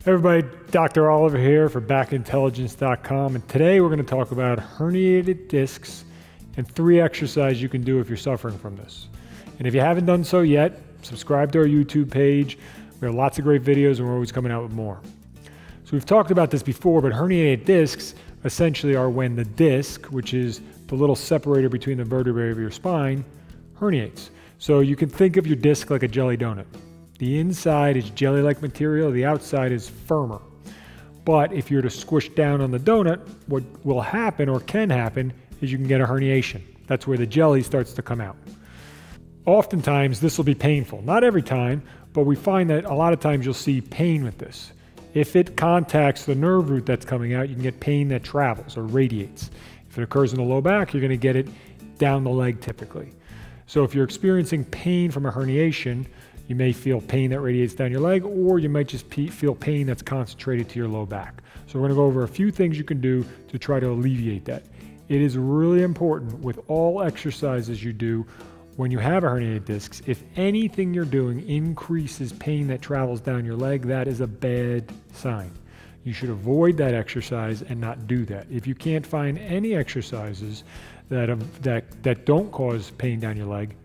Hey everybody, Dr. Oliver here for backintelligence.com, and today we're going to talk about herniated discs and 3 exercises you can do if you're suffering from this. And if you haven't done so yet, subscribe to our YouTube page. We have lots of great videos and we're always coming out with more. So we've talked about this before, but herniated discs essentially are when the disc, which is the little separator between the vertebrae of your spine, herniates. So you can think of your disc like a jelly donut. The inside is jelly-like material, the outside is firmer. But if you're to squish down on the donut, what will happen or can happen is you can get a herniation. That's where the jelly starts to come out. Oftentimes this will be painful. Not every time, but we find that a lot of times you'll see pain with this. If it contacts the nerve root that's coming out, you can get pain that travels or radiates. If it occurs in the low back, you're going to get it down the leg typically. So if you're experiencing pain from a herniation, you may feel pain that radiates down your leg, or you might just feel pain that's concentrated to your low back. So we're going to go over a few things you can do to try to alleviate that. It is really important with all exercises you do when you have a herniated disc. If anything you're doing increases pain that travels down your leg, that is a bad sign. You should avoid that exercise and not do that. If you can't find any exercises that don't cause pain down your leg,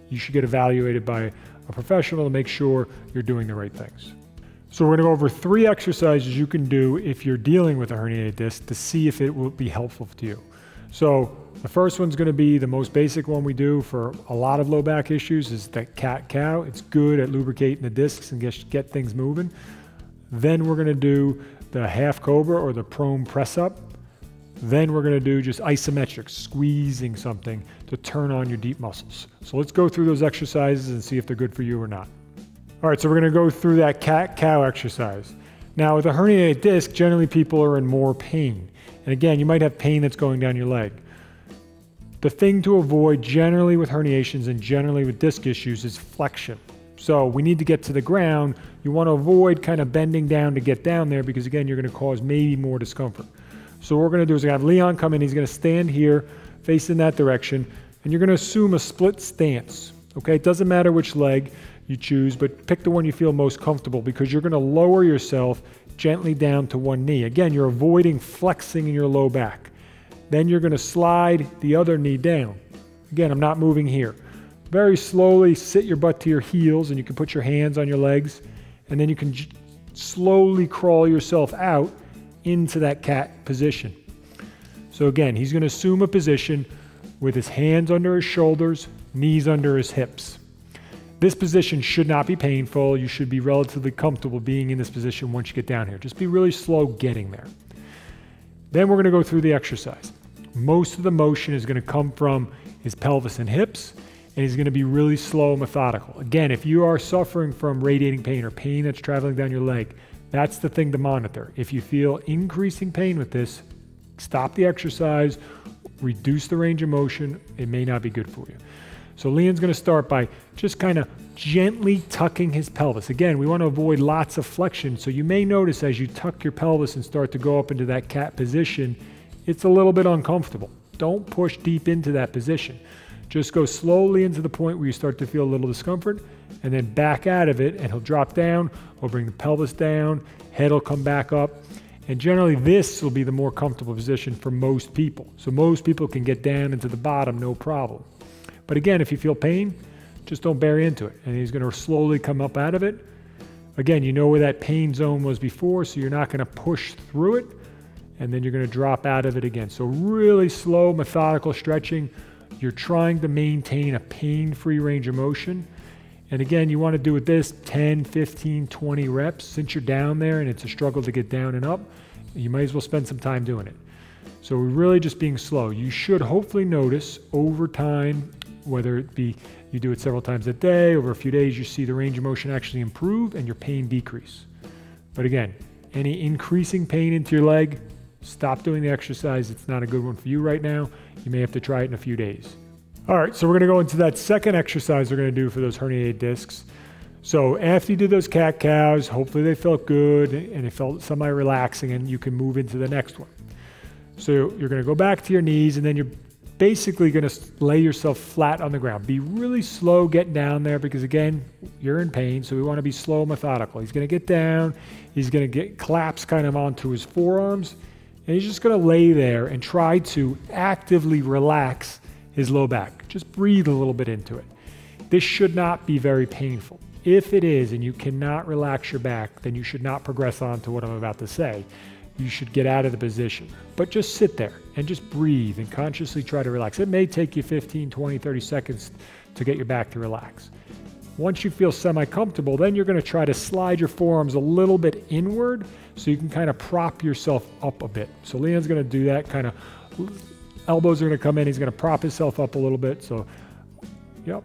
you should get evaluated by a professional to make sure you're doing the right things. So we're going to go over 3 exercises you can do if you're dealing with a herniated disc to see if it will be helpful to you. So the first one's going to be the most basic one we do for a lot of low back issues is the cat-cow. It's good at lubricating the discs and get things moving. Then we're going to do the half cobra or the prone press up. Then we're going to do just isometric, squeezing something to turn on your deep muscles. So let's go through those exercises and see if they're good for you or not. All right, so we're going to go through that cat-cow exercise. Now with a herniated disc, generally people are in more pain. And again, you might have pain that's going down your leg. The thing to avoid generally with herniations and generally with disc issues is flexion. So we need to get to the ground. You want to avoid kind of bending down to get down there because again, you're going to cause maybe more discomfort. So what we're going to do is we're going to have Leon come in. He's going to stand here, face in that direction, and you're going to assume a split stance. Okay, it doesn't matter which leg you choose, but pick the one you feel most comfortable because you're going to lower yourself gently down to one knee. Again, you're avoiding flexing in your low back. Then you're going to slide the other knee down. Again, I'm not moving here. Very slowly sit your butt to your heels, and you can put your hands on your legs, and then you can slowly crawl yourself out into that cat position. So again, he's going to assume a position with his hands under his shoulders, knees under his hips. This position should not be painful. You should be relatively comfortable being in this position once you get down here. Just be really slow getting there. Then we're going to go through the exercise. Most of the motion is going to come from his pelvis and hips, and he's going to be really slow and methodical. Again, if you are suffering from radiating pain or pain that's traveling down your leg, that's the thing to monitor. If you feel increasing pain with this, stop the exercise, reduce the range of motion. It may not be good for you. So Leon's going to start by just kind of gently tucking his pelvis. Again, we want to avoid lots of flexion. So you may notice as you tuck your pelvis and start to go up into that cat position, it's a little bit uncomfortable. Don't push deep into that position. Just go slowly into the point where you start to feel a little discomfort and then back out of it, and he'll drop down. We'll bring the pelvis down, head will come back up. And generally this will be the more comfortable position for most people. So most people can get down into the bottom, no problem. But again, if you feel pain, just don't bury into it. And he's going to slowly come up out of it. Again, you know where that pain zone was before, so you're not going to push through it. And then you're going to drop out of it again. So really slow, methodical stretching. You're trying to maintain a pain-free range of motion. And again, you want to do with this 10, 15, 20 reps. Since you're down there and it's a struggle to get down and up, you might as well spend some time doing it. So we're really just being slow. You should hopefully notice over time, whether it be you do it several times a day, over a few days, you see the range of motion actually improve and your pain decrease. But again, any increasing pain into your leg, stop doing the exercise. It's not a good one for you right now. You may have to try it in a few days. All right, so we're going to go into that second exercise we're going to do for those herniated discs. So after you do those cat-cows, hopefully they felt good and it felt semi-relaxing, and you can move into the next one. So you're going to go back to your knees, and then you're basically going to lay yourself flat on the ground. Be really slow getting down there because, again, you're in pain, so we want to be slow and methodical. He's going to get down. He's going to collapse kind of onto his forearms, and he's just going to lay there and try to actively relax his low back. Just breathe a little bit into it. This should not be very painful. If it is and you cannot relax your back, then you should not progress on to what I'm about to say. You should get out of the position, but just sit there and just breathe and consciously try to relax. It may take you 15, 20, 30 seconds to get your back to relax. Once you feel semi-comfortable, then you're going to try to slide your forearms a little bit inward so you can kind of prop yourself up a bit. So Leon's going to do that, kind of elbows are going to come in. He's going to prop himself up a little bit. So, yep.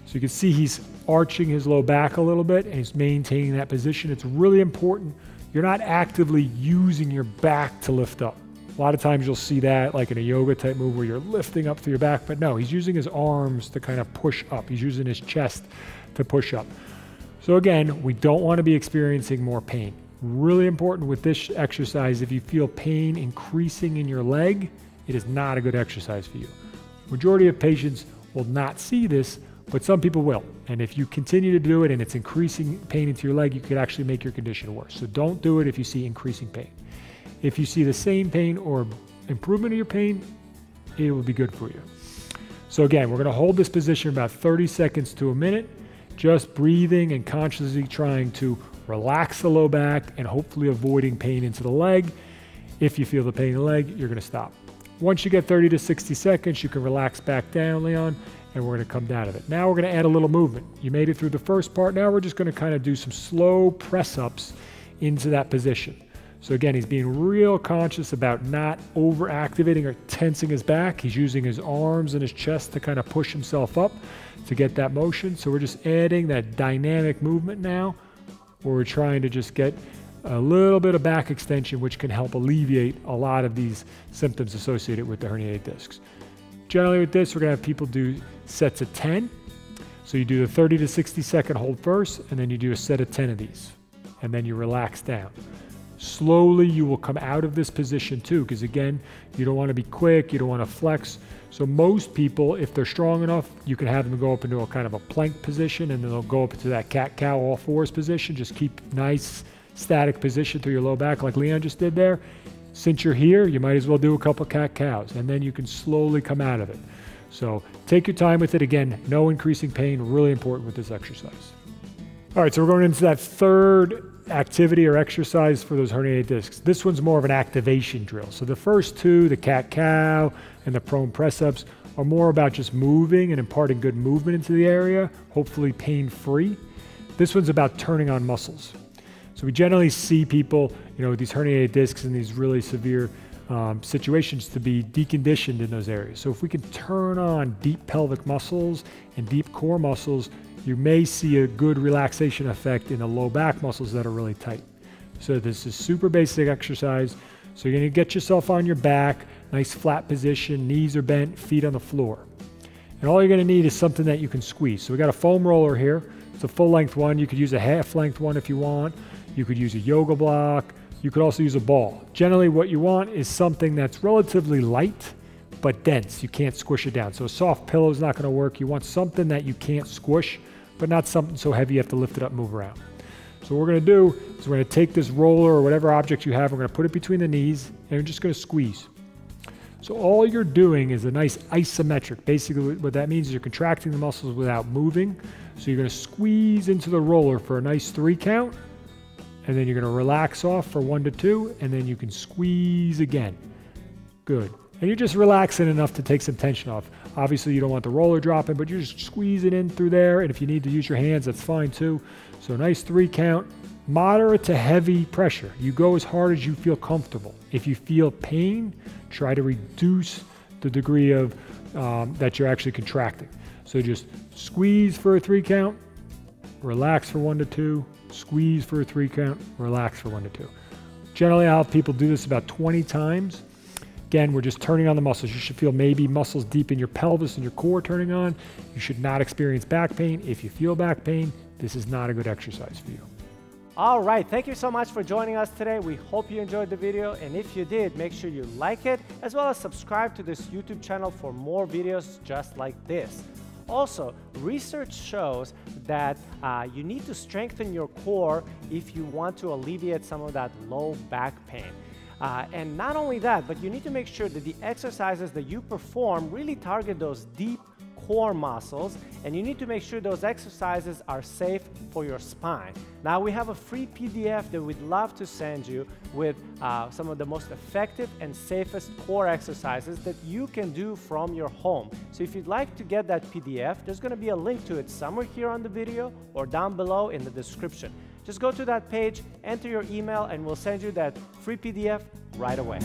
So you can see he's arching his low back a little bit and he's maintaining that position. It's really important. You're not actively using your back to lift up. A lot of times you'll see that like in a yoga type move where you're lifting up through your back, but no, he's using his arms to kind of push up. He's using his chest to push up. So again, we don't want to be experiencing more pain. Really important with this exercise, if you feel pain increasing in your leg, it is not a good exercise for you. Majority of patients will not see this, but some people will. And if you continue to do it and it's increasing pain into your leg, you could actually make your condition worse. So don't do it if you see increasing pain. If you see the same pain or improvement of your pain, it will be good for you. So again, we're going to hold this position about 30 seconds to a minute, just breathing and consciously trying to relax the low back and hopefully avoiding pain into the leg. If you feel the pain in the leg, you're going to stop. Once you get 30 to 60 seconds, you can relax back down, Leon, and we're going to come down of it. Now we're going to add a little movement. You made it through the first part. Now we're just going to kind of do some slow press-ups into that position. So again, he's being real conscious about not over-activating or tensing his back. He's using his arms and his chest to kind of push himself up to get that motion. So we're just adding that dynamic movement now, where we're trying to just get a little bit of back extension, which can help alleviate a lot of these symptoms associated with the herniated discs. Generally with this, we're going to have people do sets of 10. So you do the 30 to 60 second hold first, and then you do a set of 10 of these, and then you relax down. Slowly you will come out of this position too, because again, you don't want to be quick, you don't want to flex. So most people, if they're strong enough, you can have them go up into a kind of a plank position, and then they'll go up into that cat-cow all fours position. Just keep nice static position through your low back like Leon just did there. Since you're here, you might as well do a couple cat-cows, and then you can slowly come out of it. So take your time with it. Again, no increasing pain, really important with this exercise. All right, so we're going into that third activity or exercise for those herniated discs. This one's more of an activation drill. So the first two, the cat-cow and the prone press-ups, are more about just moving and imparting good movement into the area, hopefully pain-free. This one's about turning on muscles. So we generally see people, with these herniated discs and these really severe situations to be deconditioned in those areas. So if we can turn on deep pelvic muscles and deep core muscles, you may see a good relaxation effect in the low back muscles that are really tight. So this is super basic exercise. So you're going to get yourself on your back, nice flat position, knees are bent, feet on the floor. And all you're going to need is something that you can squeeze. So we got a foam roller here. It's a full length one. You could use a half length one if you want. You could use a yoga block. You could also use a ball. Generally what you want is something that's relatively light but dense. You can't squish it down. So a soft pillow is not going to work. You want something that you can't squish, but not something so heavy you have to lift it up and move around. So what we're going to do is we're going to take this roller or whatever object you have, we're going to put it between the knees, and we're just going to squeeze. So all you're doing is a nice isometric. Basically what that means is you're contracting the muscles without moving. So you're going to squeeze into the roller for a nice 3 count, and then you're going to relax off for 1 to 2, and then you can squeeze again. Good. And you're just relaxing enough to take some tension off. Obviously you don't want the roller dropping, but you're just squeezing in through there, and if you need to use your hands, that's fine too. So a nice 3 count, moderate to heavy pressure. You go as hard as you feel comfortable. If you feel pain, try to reduce the degree of that you're actually contracting. So just squeeze for a 3 count, relax for 1 to 2, squeeze for a 3 count, relax for 1 to 2. Generally, I'll have people do this about 20 times. Again, we're just turning on the muscles. You should feel maybe muscles deep in your pelvis and your core turning on. You should not experience back pain. If you feel back pain, this is not a good exercise for you. All right, thank you so much for joining us today. We hope you enjoyed the video, and if you did, make sure you like it, as well as subscribe to this YouTube channel for more videos just like this. Also, research shows that you need to strengthen your core if you want to alleviate some of that low back pain. And not only that, but you need to make sure that the exercises that you perform really target those deep core muscles, and you need to make sure those exercises are safe for your spine. Now, we have a free PDF that we'd love to send you with some of the most effective and safest core exercises that you can do from your home. So if you'd like to get that PDF, there's going to be a link to it somewhere here on the video or down below in the description. Just go to that page, enter your email, and we'll send you that free PDF right away.